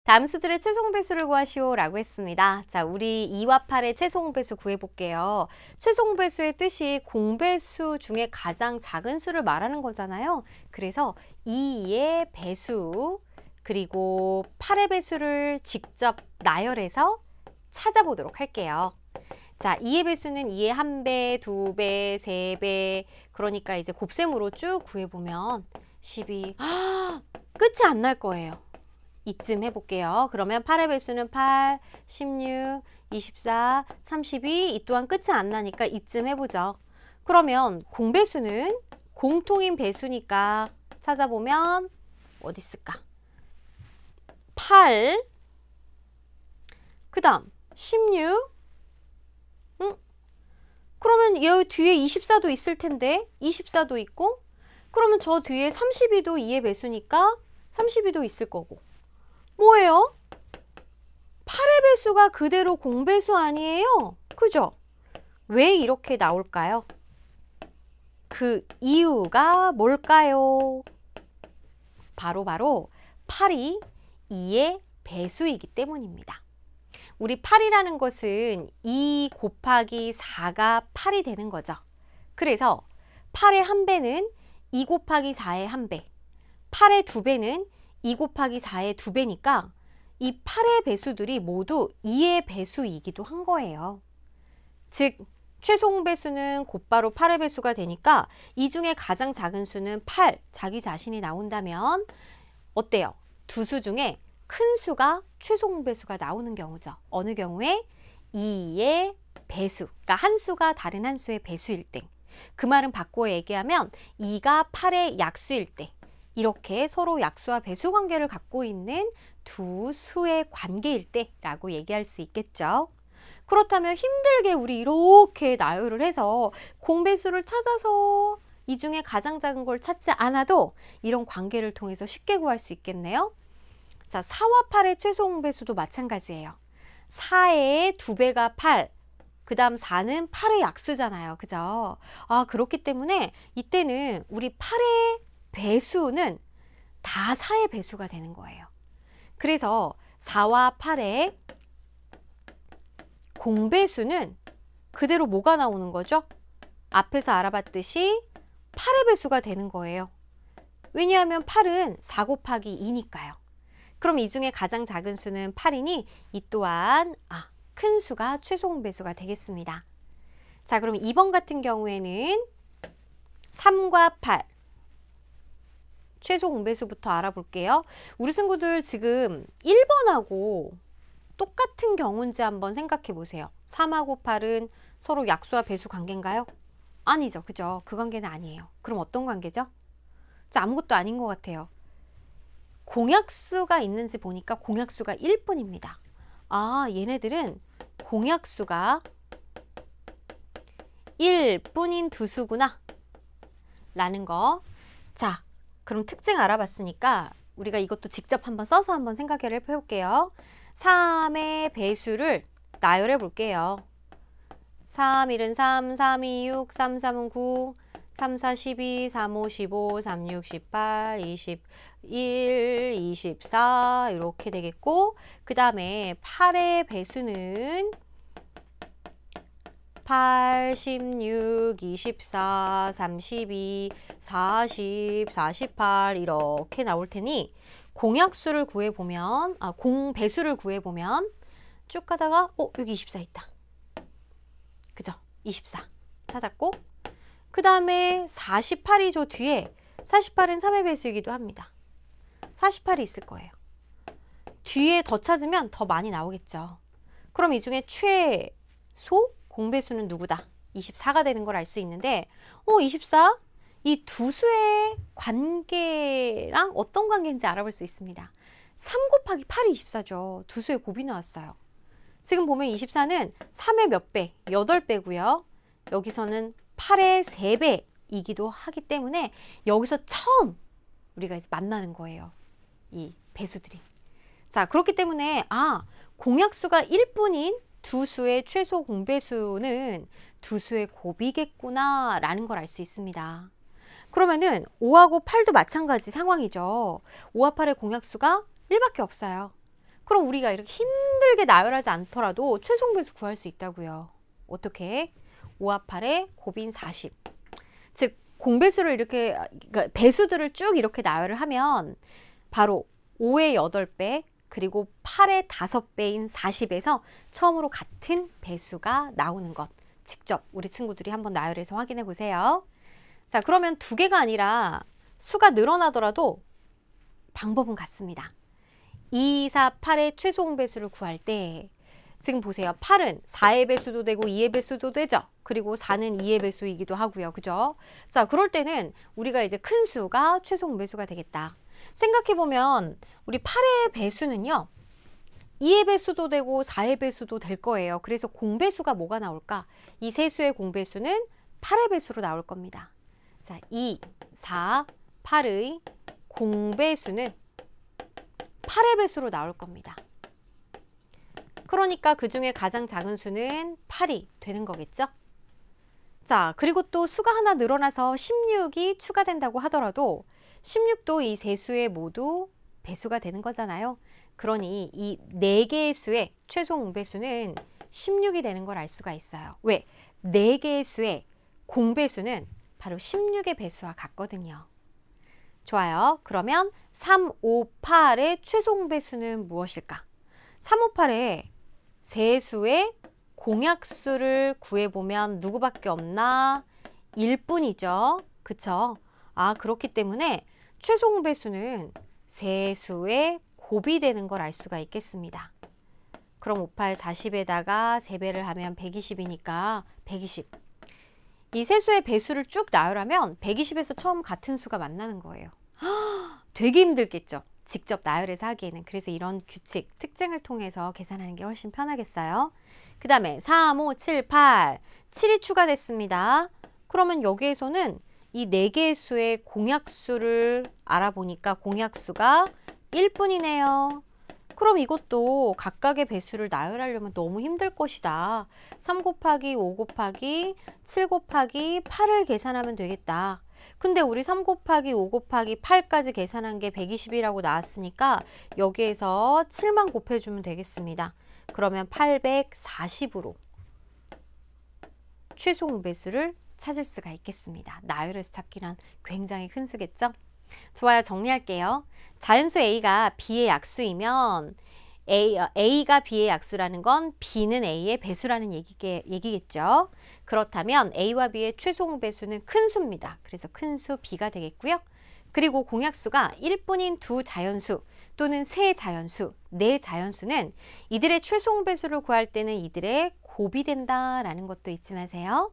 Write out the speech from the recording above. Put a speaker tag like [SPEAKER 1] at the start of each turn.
[SPEAKER 1] 다음 수들의 최소공배수를 구하시오라고 했습니다. 자, 우리 2와 8의 최소공배수 구해볼게요. 최소공배수의 뜻이 공배수 중에 가장 작은 수를 말하는 거잖아요. 그래서 2의 배수 그리고 8의 배수를 직접 나열해서 찾아보도록 할게요. 자, 2의 배수는 2의 1배, 2배, 3배 그러니까 이제 곱셈으로 쭉 구해보면 12 끝이 안 날 거예요. 이쯤 해볼게요. 그러면 8의 배수는 8, 16, 24, 32 이 또한 끝이 안 나니까 이쯤 해보죠. 그러면 공배수는 공통인 배수니까 찾아보면 어디 있을까? 8, 그 다음 16, 그러면 여기 뒤에 24도 있을 텐데 24도 있고 그러면 저 뒤에 32도 2의 배수니까 32도 있을 거고 뭐예요? 8의 배수가 그대로 공배수 아니에요? 그죠? 왜 이렇게 나올까요? 그 이유가 뭘까요? 바로 8이 2의 배수이기 때문입니다. 우리 8이라는 것은 2 곱하기 4가 8이 되는 거죠. 그래서 8의 1배는 2 곱하기 4의 1배, 8의 2배는 2 곱하기 4의 2배니까 이 8의 배수들이 모두 2의 배수이기도 한 거예요. 즉, 최소공배수는 곧바로 8의 배수가 되니까 이 중에 가장 작은 수는 8, 자기 자신이 나온다면 어때요? 두 수 중에 큰 수가 최소공배수가 나오는 경우죠. 어느 경우에 2의 배수, 그러니까 한 수가 다른 한 수의 배수일 때. 그 말은 바꿔 얘기하면 2가 8의 약수일 때. 이렇게 서로 약수와 배수 관계를 갖고 있는 두 수의 관계일 때라고 얘기할 수 있겠죠. 그렇다면 힘들게 우리 이렇게 나열을 해서 공배수를 찾아서 이 중에 가장 작은 걸 찾지 않아도 이런 관계를 통해서 쉽게 구할 수 있겠네요. 자, 4와 8의 최소공배수도 마찬가지예요. 4의 2배가 8, 그 다음 4는 8의 약수잖아요. 그죠? 그렇기 때문에 이때는 우리 8의 배수는 다 4의 배수가 되는 거예요. 그래서 4와 8의 공배수는 그대로 뭐가 나오는 거죠? 앞에서 알아봤듯이 8의 배수가 되는 거예요. 왜냐하면 8은 4 곱하기 2니까요. 그럼 이 중에 가장 작은 수는 8이니 이 또한 큰 수가 최소공배수가 되겠습니다. 자, 그럼 2번 같은 경우에는 3과 8 최소공배수부터 알아볼게요. 우리 친구들 지금 1번하고 똑같은 경우인지 한번 생각해 보세요. 3하고 8은 서로 약수와 배수 관계인가요? 아니죠. 그죠? 그 관계는 아니에요. 그럼 어떤 관계죠? 자, 아무것도 아닌 것 같아요. 공약수가 있는지 보니까 공약수가 1뿐입니다. 얘네들은 공약수가 1뿐인 두 수구나 라는 거. 자, 그럼 특징 알아봤으니까 우리가 이것도 직접 한번 써서 한번 생각을 해볼게요. 3의 배수를 나열해 볼게요. 3, 1은 3, 3, 2, 6, 3, 3은 9, 3, 4, 12, 3, 5, 15, 3, 6, 18, 21, 24 이렇게 되겠고 그 다음에 8의 배수는 8, 16, 24, 32, 40, 48 이렇게 나올 테니 공약수를 구해보면 공배수를 구해보면 쭉 가다가 여기 24 있다. 그죠? 24 찾았고 그 다음에 48이 저 뒤에 48은 3의 배수이기도 합니다. 48이 있을 거예요. 뒤에 더 찾으면 더 많이 나오겠죠. 그럼 이 중에 최소 공배수는 누구다? 24가 되는 걸 알 수 있는데 24? 이 두 수의 관계랑 어떤 관계인지 알아볼 수 있습니다. 3 곱하기 8이 24죠. 두 수의 곱이 나왔어요. 지금 보면 24는 3의 몇 배? 8배고요. 여기서는 8의 3배이기도 하기 때문에 여기서 처음 우리가 이제 만나는 거예요. 이 배수들이. 자, 그렇기 때문에 공약수가 1뿐인 두 수의 최소 공배수는 두 수의 곱이겠구나 라는 걸 알 수 있습니다. 그러면은 5하고 8도 마찬가지 상황이죠. 5와 8의 공약수가 1밖에 없어요. 그럼 우리가 이렇게 힘들게 나열하지 않더라도 최종 배수 구할 수 있다고요. 어떻게? 5와 8의 곱인 40. 즉 공배수를 이렇게 그러니까 배수들을 쭉 이렇게 나열을 하면 바로 5의 8배 그리고 8의 5배인 40에서 처음으로 같은 배수가 나오는 것. 직접 우리 친구들이 한번 나열해서 확인해 보세요. 자, 그러면 두 개가 아니라 수가 늘어나더라도 방법은 같습니다. 2, 4, 8의 최소 배수를 구할 때 지금 보세요. 8은 4의 배수도 되고 2의 배수도 되죠. 그리고 4는 2의 배수이기도 하고요. 그죠? 자, 그럴 때는 우리가 이제 큰 수가 최소 배수가 되겠다. 생각해보면 우리 8의 배수는요. 2의 배수도 되고 4의 배수도 될 거예요. 그래서 공배수가 뭐가 나올까? 이 세 수의 공배수는 8의 배수로 나올 겁니다. 자, 2, 4, 8의 공배수는 8의 배수로 나올 겁니다. 그러니까 그 중에 가장 작은 수는 8이 되는 거겠죠? 자, 그리고 또 수가 하나 늘어나서 16이 추가된다고 하더라도 16도 이 세 수의 모두 배수가 되는 거잖아요. 그러니 이 네 개의 수의 최소 공배수는 16이 되는 걸 알 수가 있어요. 왜? 네 개의 수의 공배수는 바로 16의 배수와 같거든요. 좋아요. 그러면 3, 5, 8의 최소 공배수는 무엇일까? 3, 5, 8의 세 수의 공약수를 구해보면 누구밖에 없나? 1뿐이죠. 그쵸? 아, 그렇기 때문에 최소 공배수는 세 수의 곱이 되는 걸 알 수가 있겠습니다. 그럼 5, 8, 40에다가 3배를 하면 120이니까 120. 이 세 수의 배수를 쭉 나열하면 120에서 처음 같은 수가 만나는 거예요. 되게 힘들겠죠. 직접 나열해서 하기에는. 그래서 이런 규칙, 특징을 통해서 계산하는 게 훨씬 편하겠어요. 그 다음에 3, 5, 7, 8. 7이 추가됐습니다. 그러면 여기에서는 이 4개의 수의 공약수를 알아보니까 공약수가 1뿐이네요. 그럼 이것도 각각의 배수를 나열하려면 너무 힘들 것이다. 3 곱하기 5 곱하기 7 곱하기 8을 계산하면 되겠다. 근데 우리 3 곱하기 5 곱하기 8까지 계산한 게 120이라고 나왔으니까 여기에서 7만 곱해주면 되겠습니다. 그러면 840으로 최소 공배수를 찾을 수가 있겠습니다. 나열해서 찾기란 굉장히 큰 수겠죠? 좋아요. 정리할게요. 자연수 A가 B의 약수이면 A가 B의 약수라는 건 B는 A의 배수라는 얘기겠죠. 그렇다면 A와 B의 최소 공배수는 큰 수입니다. 그래서 큰 수 B가 되겠고요. 그리고 공약수가 1뿐인 두 자연수 또는 세 자연수, 네 자연수는 이들의 최소 공배수를 구할 때는 이들의 곱이 된다라는 것도 잊지 마세요.